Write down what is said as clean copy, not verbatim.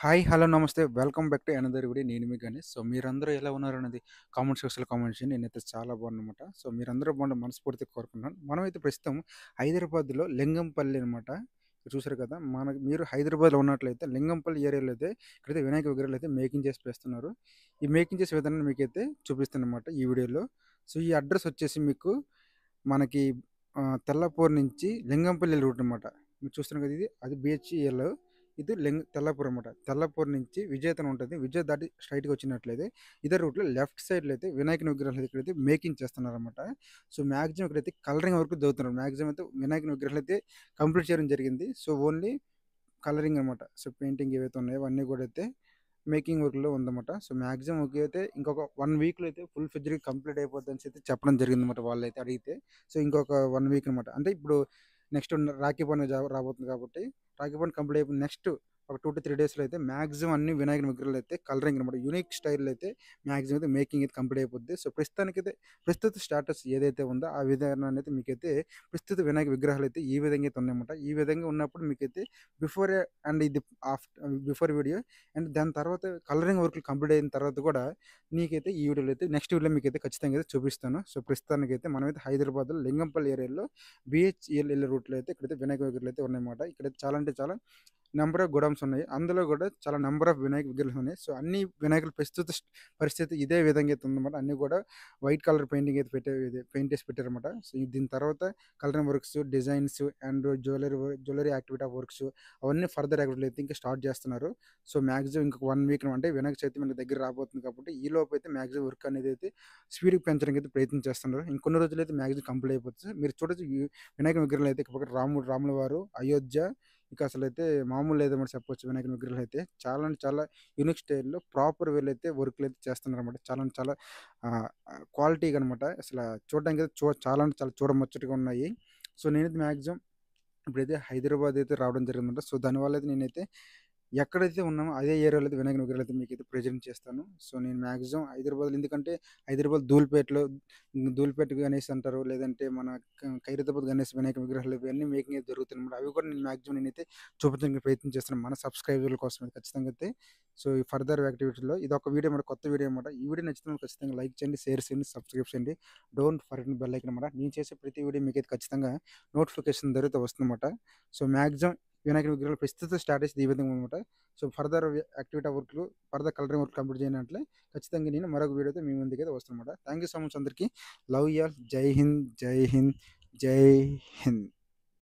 Hi! Hello! నమస్తే. Welcome back to another video. నేను మీ Ganesh. So, మీరందరూ ఎలా ఉన్నారన్నది కామెంట్ సెక్షన్‌లో కామెంట్ చేయండి. నేనైతే చాలా బాగున్నానన్నమాట. సో, మీరందరూ బాగుండాలని మనస్ఫూర్తిగా కోరుకుంటున్నాను. మనమైతే ప్రస్తుతం హైదరాబాద్‌లో లింగంపల్లి అనమాట. చూసారు కదా! మీరు హైదరాబాద్‌లో ఉన్నట్లయితే లింగంపల్లి ఏరియాలో అయితే ఇక్కడైతే వినాయక విగ్రహాలు అయితే మేకింగ్ చేసి పెస్తున్నారు. ఈ మేకింగ్ చేసే విధానాన్ని మీకైతే చూపిస్తానన్నమాట ఈ వీడియోలో. సో, ఈ అడ్రెస్ వచ్చేసి మీకు మనకి తెల్లాపూర్ నుంచి లింగంపల్లి రూట్ అనమాట. మీరు చూస్తున్నారు కదా! అది BHEL. ఇది తెల్లాపూర్ అనమాట. తెల్లాపూర్ నుంచి విజేత అని ఉంటది. విజయ్ దాటి స్ట్రెయిట్‌గా వచ్చినట్లయితే ఇదే రూట్‌లో లెఫ్ట్ సైడ్‌లో అయితే వినాయకుని విగ్రహాలు ఇక్కడైతే మేకింగ్ చేస్తున్నారనమాట. సో, మాక్సిమం ఇక్కడైతే కలరింగ్ వరకు చదువుతున్నారు. మాక్సిమం అయితే వినాయకుని విగ్రహాలు అయితే కంప్లీట్ చేయడం జరిగింది. సో, ఓన్లీ కలరింగ్ అనమాట. సో, పెయింటింగ్ ఏవైతే ఉన్నాయో అవన్నీ కూడా అయితే మేకింగ్ వర్క్‌లో ఉందన్నమాట. సో, మాక్సిమం అయితే ఇంకొక 1 వీక్‌లో అయితే ఫుల్ ఫ్లెడ్జ్‌గా కంప్లీట్ అయిపోద్దని అయితే చెప్పడం జరిగిందన్నమాట వాళ్ళైతే అడిగితే. సో, ఇంకొక 1 వీక్ అనమాట. అంటే ఇప్పుడు నెక్స్ట్ రాఖీ పండుగ రాబోతుంది కాబట్టి రాఖీ పండుగ కంప్లీట్ అయిపోయింది. నెక్స్ట్ ఒక 2-3 డేస్‌లో అయితే మాక్సిమం అన్ని వినాయకుని విగ్రహాలు అయితే కలరింగ్ అనమాట. యూనిక్ స్టైల్‌లో అయితే మాక్సిమం అయితే మేకింగ్ అయితే కంప్లీట్ అయిపోద్ది. సో, ప్రస్తుతానికైతే ప్రస్తుత స్టేటస్ ఏదైతే ఉందో ఆ విధానాన్ని అయితే మీకైతే ప్రస్తుత వినాయక విగ్రహాలు అయితే ఈ విధంగా అయితే ఉన్నాయన్నమాట. ఈ విధంగా ఉన్నప్పుడు మీకైతే బిఫోర్ అండ్ ఇది బిఫోర్ వీడియో అండ్ దాని తర్వాత కలరింగ్ వర్క్‌లు కంప్లీట్ అయిన తర్వాత కూడా నీకైతే ఈ వీడియోలో అయితే నెక్స్ట్ వీడియోలో మీకైతే ఖచ్చితంగా అయితే చూపిస్తాను. సో, ప్రస్తుతానికైతే మనమైతే హైదరాబాద్‌లో లింగంపల్లి ఏరియాలో BHEL రూట్‌లో అయితే ఇక్కడైతే వినాయక విగ్రహాలు అయితే ఉన్నాయన్నమాట. ఇక్కడైతే చాలా అంటే చాలా నంబర్ ఆఫ్ గోడౌన్స్ ఉన్నాయి. అందులో కూడా చాలా నంబర్ ఆఫ్ వినాయక విగ్రహాలు ఉన్నాయి. సో, అన్ని వినాయకుల ప్రస్తుత పరిస్థితి ఇదే విధంగా అయితే ఉందన్నమాట. అన్నీ కూడా వైట్ కలర్ పెయింటింగ్ అయితే పెయింట్ ఏసి పెట్టారన్నమాట. సో, దీని తర్వాత colouring works, designs and jewellery activity of works అవన్నీ ఫర్దర్ యాక్టివిటీలు అయితే ఇంకా స్టార్ట్ చేస్తున్నారు. సో, మాక్సిమం ఇంకొక 1 వీక్ అంటే వినాయక చవితి మన దగ్గర రాబోతుంది కాబట్టి ఈలోపు అయితే మాక్సిమం వర్క్ అనేది అయితే స్పీడ్‌గా పెంచడానికి అయితే ప్రయత్నం చేస్తున్నారు. ఇంకొన్ని రోజులైతే మాక్సిమం కంప్లీట్ అయిపోతుంది. మీరు చూడొచ్చు వినాయక విగ్రహాలు అయితే ఇక రాముల వారు, అయోధ్య ఇక అసలైతే మామూలు లేదన్నమాట చెప్పొచ్చు. వినాయకుని విగ్రహాలు అయితే చాలా అంటే చాలా యూనిక్ స్టైల్‌లో ప్రాపర్ వేలో అయితే వర్క్‌లు అయితే చేస్తున్నారన్నమాట. చాలా అంటే చాలా క్వాలిటీగా అనమాట. చూడడానికి అయితే చాలా అంటే చాలా చూడముచ్చటగా ఉన్నాయి. సో, నేనైతే మాక్సిమం ఇప్పుడైతే హైదరాబాద్ అయితే రావడం జరిగిందన్నమాట. సో, దానివల్ల అయితే నేనైతే ఎక్కడైతే ఉన్నామో అదే ఏరియాలో అయితే వినాయకుని విగ్రహాలు అయితే మీకైతే ప్రెజెంట్ చేస్తాను. సో, నేను మాక్సిమం హైదరాబాద్‌లో ఎందుకంటే హైదరాబాద్ ధూళిపేట గణేష్ అంటారు. లేదంటే మన ఖైరతాబాద్ గణేష్ వినాయక విగ్రహాలు ఇవన్నీ మేకింగ్ అయితే జరుగుతున్నాయన్నమాట. అవి కూడా నేను మాక్సిమం నేనైతే చూపించడానికి ప్రయత్నం చేస్తున్నాను. మన సబ్‌స్క్రైబర్ల కోసం అయితే ఖచ్చితంగా అయితే. సో, ఈ ఫర్దర్ యాక్టివిటీలో ఇదొక వీడియో అన్నమాట. కొత్త వీడియో అన్నమాట. ఈ వీడియో నచ్చితే ఖచ్చితంగా లైక్ చేయండి, షేర్ చేయండి, సబ్‌స్క్రైబ్ చేయండి. డోంట్ ఫర్గెట్ బెల్ ఐకాన్ అన్నమాట. నేను చేసే ప్రతి వీడియో మీకైతే ఖచ్చితంగా నోటిఫికేషన్ ద్వారా అయితే వస్తుందన్నమాట. సో, మాక్సిమం వినాయక విగ్రహాలు ప్రస్తుత స్టాటస్ ఈ విధంగా ఉందన్నమాట. సో, ఫర్దర్ యాక్టివిటీ వర్క్‌లు, ఫర్దర్ కలరింగ్ వర్క్ కంప్లీట్ చేయనట్లే ఖచ్చితంగా నేను మరొక వీడియోతో మీ ముందుకైతే వస్తానన్నమాట. థాంక్ యూ సో మచ్ అందరికీ. Love you all. జై హింద్, జై హింద్, జై హింద్.